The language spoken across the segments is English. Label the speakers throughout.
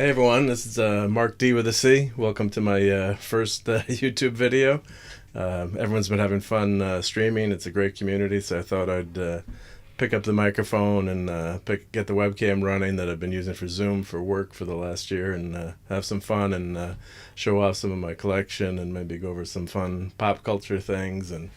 Speaker 1: Hey everyone, this is Mark D with a C. Welcome to my first YouTube video. Everyone's been having fun streaming. It's a great community, so I thought I'd pick up the microphone and get the webcam running that I've been using for Zoom for work for the last year and have some fun and show off some of my collection and maybe go over some fun pop culture things. And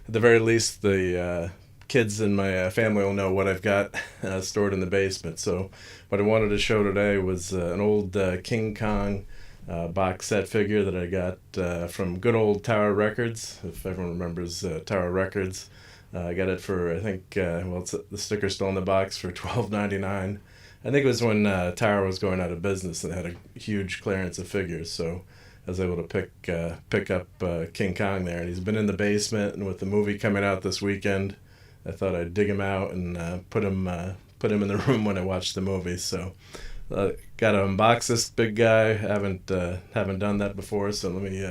Speaker 1: at the very least, the kids in my family will know what I've got stored in the basement. So what I wanted to show today was an old King Kong box set figure that I got from good old Tower Records, if everyone remembers Tower Records. I got it for, I think, the sticker's still in the box for $12.99. I think it was when Tower was going out of business and had a huge clearance of figures, so I was able to pick up King Kong there. And he's been in the basement, and with the movie coming out this weekend, I thought I'd dig him out and put him in the room when I watched the movie. So got to unbox this big guy. Haven't done that before, so let me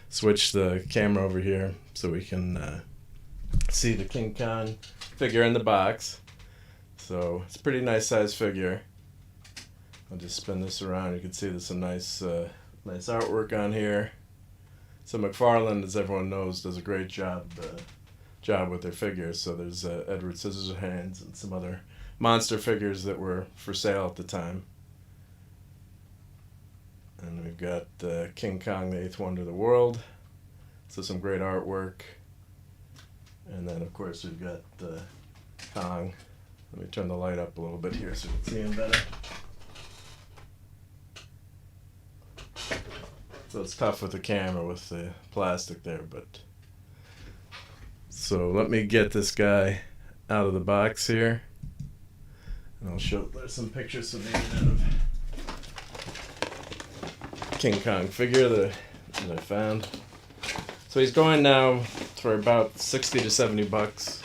Speaker 1: switch the camera over here so we can see the King Kong figure in the box. So it's a pretty nice size figure. I'll just spin this around. You can see there's some nice artwork on here. So McFarlane, as everyone knows, does a great job with their figures. So there's Edward Scissorhands and some other monster figures that were for sale at the time. And we've got King Kong, the Eighth Wonder of the World. So some great artwork. And then, of course, we've got Kong. Let me turn the light up a little bit here so you can see him better. So it's tough with the camera with the plastic there, but... So let me get this guy out of the box here. And I'll show, there's some pictures of the end of King Kong figure that I found. So he's going now for about 60 to 70 bucks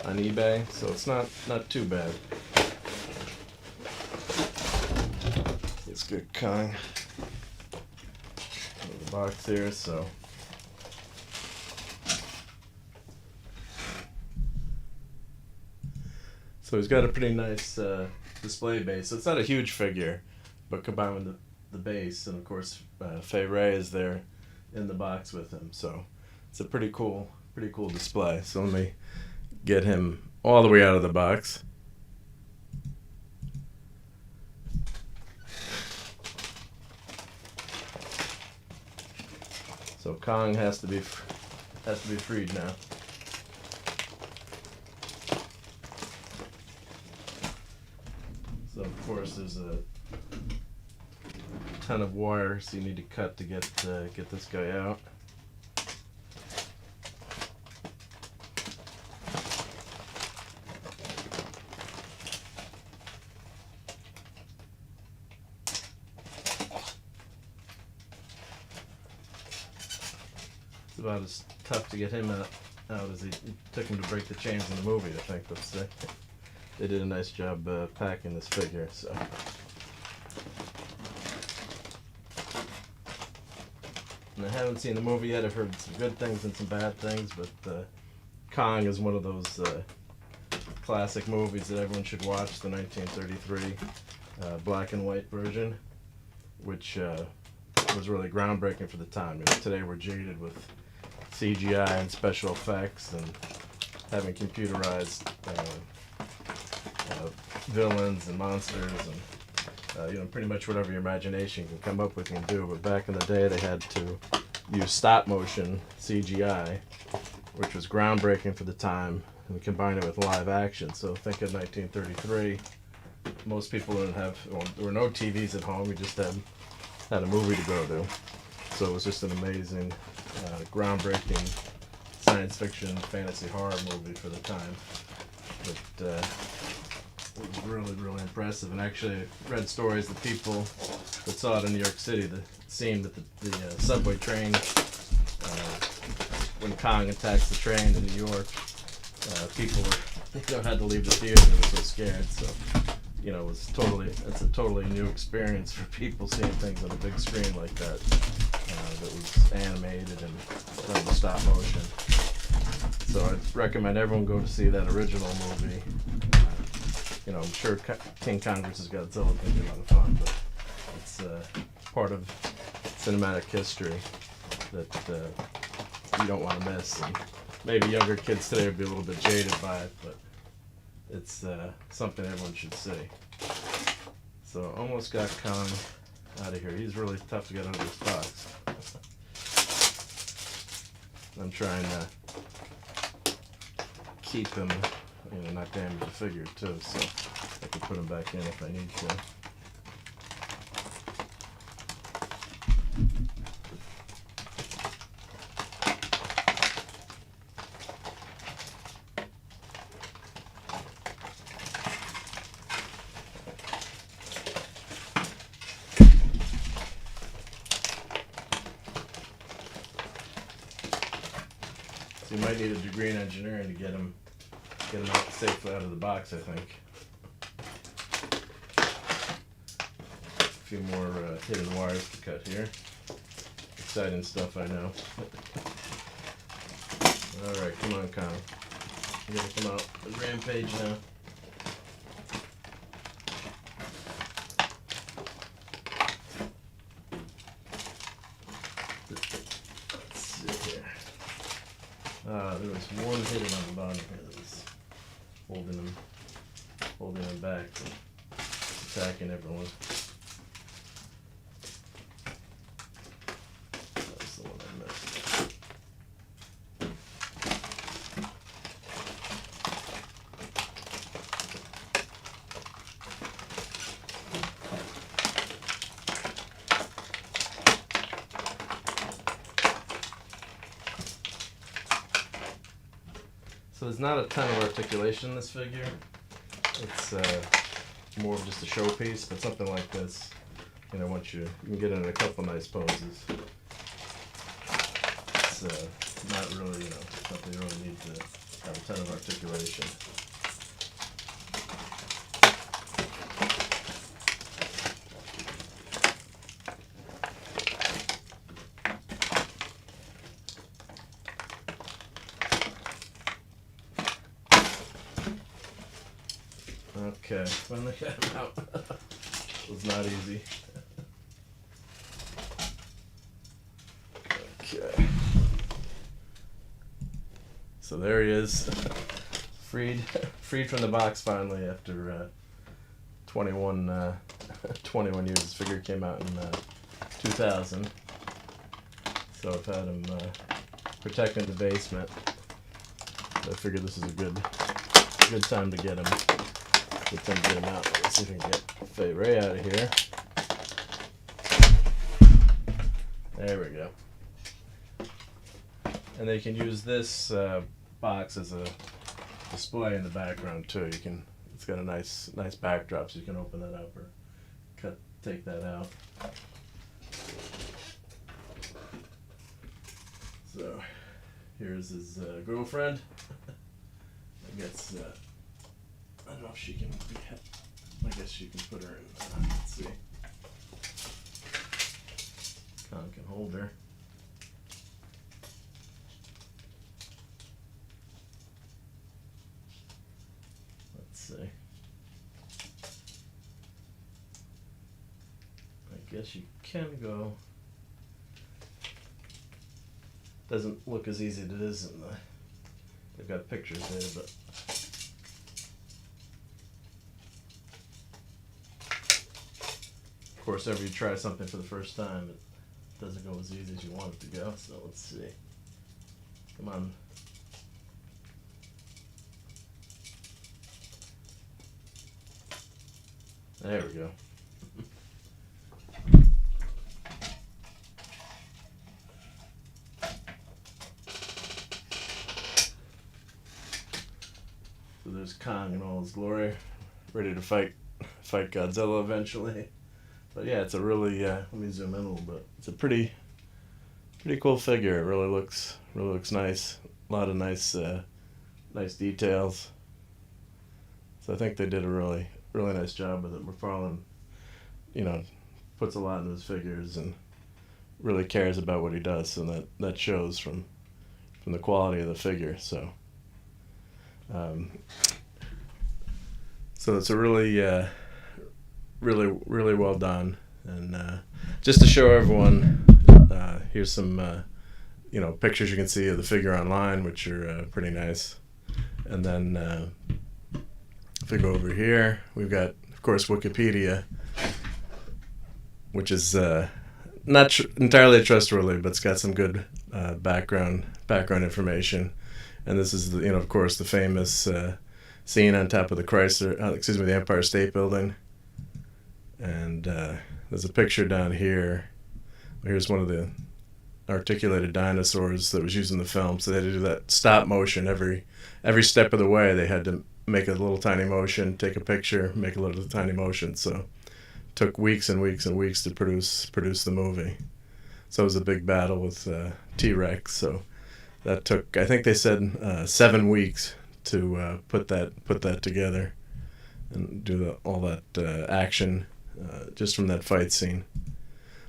Speaker 1: on eBay, so it's not too bad. Let's get Kong out of the box here. So he's got a pretty nice display base. So it's not a huge figure, but combined with the base, and of course Fay Wray is there in the box with him. So it's a pretty cool display. So let me get him all the way out of the box. So Kong has to be freed now. So of course there's a ton of wires you need to cut to get this guy out. It's about as tough to get him out as it took him to break the chains in the movie, I think. But they did a nice job packing this figure. So. And I haven't seen the movie yet. I've heard some good things and some bad things, but Kong is one of those classic movies that everyone should watch, the 1933 black and white version, which was really groundbreaking for the time. You know, today we're jaded with CGI and special effects and having computerized villains and monsters and pretty much whatever your imagination can come up with and do. But back in the day they had to use stop motion CGI, which was groundbreaking for the time, and combine it with live action. So think of 1933. Most people didn't have, there were no TVs at home. You just had a movie to go to. So it was just an amazing, groundbreaking science fiction, fantasy horror movie for the time. But it was really, really impressive. And actually, I read stories that people that saw it in New York City, the scene that the subway train, when Kong attacks the train in New York, people had to leave the theater. They were so scared. So, it's a totally new experience for people seeing things on a big screen like that. That was animated and done with stop motion. So I'd recommend everyone go to see that original movie. I'm sure King Kong vs. Godzilla can be a lot of fun, but part of cinematic history that you don't want to miss. And maybe younger kids today would be a little bit jaded by it, but it's something everyone should see. So almost got Kong out of here. He's really tough to get under this box. I'm trying to keep him, not damage the figure too, so I can put him back in if I need to. You might need a degree in engineering to get him out safely out of the box, I think. A few more hidden wires to cut here. Exciting stuff, I know. Alright, come on, Kong. You gotta come out with Rampage now. There was one hidden on the bottom here that was holding him back from attacking everyone. That's the one I missed. So there's not a ton of articulation in this figure. It's more of just a showpiece, but something like this, once you can get in a couple nice poses. It's not really, something you really need to have a ton of articulation. Okay, finally got him out. It was not easy. Okay. So there he is. Freed from the box finally after 21 years. This figure came out in 2000. So I've had him protected in the basement. I figured this is a good time to get him. Get him out. Let's see if we can get Fay Ray out of here. There we go. And they can use this box as a display in the background too. It's got a nice backdrop, so you can open that up or take that out. So here's his girlfriend. I guess. I don't know if she can be. I guess she can put her in. Let's see. Kong can hold her. Let's see. I guess you can go. Doesn't look as easy as it is in the. They've got pictures there, but. Of course, whenever you try something for the first time, it doesn't go as easy as you want it to go. So let's see. Come on. There we go. So there's Kong in all his glory, ready to fight Godzilla eventually. But yeah, it's a really let me zoom in a little bit. It's a pretty cool figure. It really looks nice. A lot of nice details. So I think they did a really nice job with it. McFarlane, puts a lot into his figures and really cares about what he does, so that shows from the quality of the figure. So so it's a really well done, and just to show everyone, here's some pictures you can see of the figure online, which are pretty nice. And then if we go over here, we've got, of course, Wikipedia, which is not entirely trustworthy, but it's got some good background information. And this is, of course, the famous scene on top of the Empire State Building. And there's a picture down here. Here's one of the articulated dinosaurs that was used in the film. So they had to do that stop motion every step of the way. They had to make a little tiny motion, take a picture, make a little tiny motion. So it took weeks and weeks and weeks to produce the movie. So it was a big battle with T-Rex. So that took, I think they said, 7 weeks to put that together and do all that action just from that fight scene.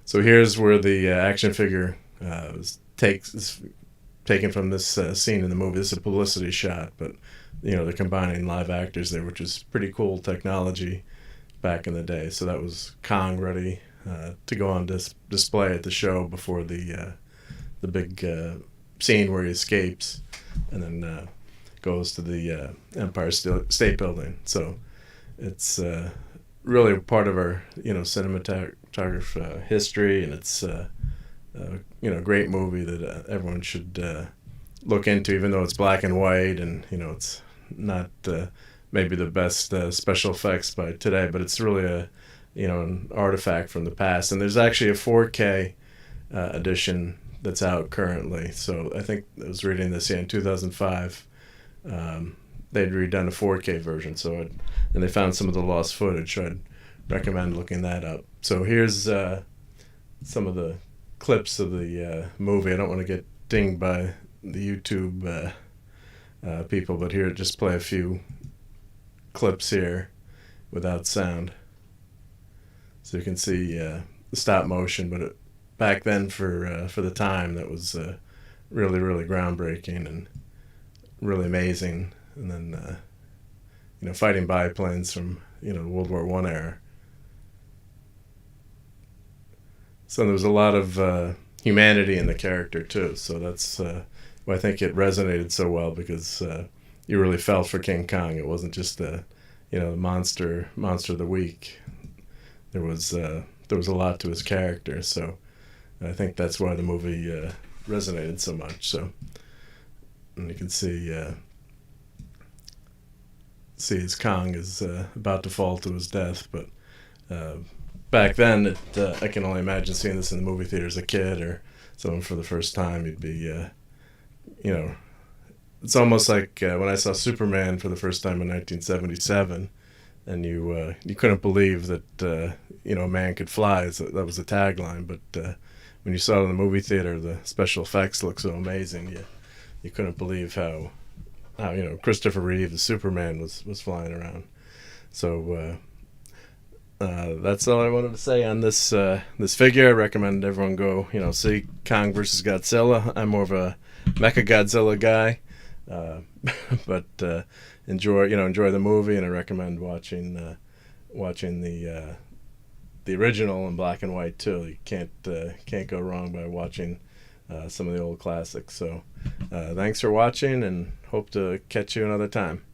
Speaker 1: So here's where the action figure is taken from this scene in the movie. This is a publicity shot, but they're combining live actors there, which was pretty cool technology back in the day. So that was Kong ready to go on display at the show before the big scene where he escapes and then goes to the Empire State Building. So it's really part of our cinematography history, and it's a great movie that everyone should look into, even though it's black and white and it's not maybe the best special effects by today, but it's really an artifact from the past. And there's actually a 4K edition that's out currently. So I think I was reading this in 2005. They'd redone a 4K version, and they found some of the lost footage. So I'd recommend looking that up. So here's some of the clips of the movie. I don't want to get dinged by the YouTube people, but here, just play a few clips here without sound. So you can see the stop motion, but back then for the time, that was really, really groundbreaking and really amazing. And then fighting biplanes from the World War I era. So there was a lot of humanity in the character too. So that's why I think it resonated so well, because you really felt for King Kong. It wasn't just the monster of the week. There was a lot to his character. So I think that's why the movie resonated so much. So, and you can see as Kong is about to fall to his death, but back then, I can only imagine seeing this in the movie theater as a kid or someone for the first time. You'd be, it's almost like when I saw Superman for the first time in 1977, and you couldn't believe that a man could fly. So that was the tagline. But when you saw it in the movie theater, the special effects looked so amazing. You couldn't believe how Christopher Reeve, the Superman, was flying around. So that's all I wanted to say on this figure. I recommend everyone go see Kong versus Godzilla. I'm more of a Mecha Godzilla guy, but enjoy the movie, and I recommend watching the original in black and white too. You can't go wrong by watching some of the old classics. So thanks for watching, and hope to catch you another time.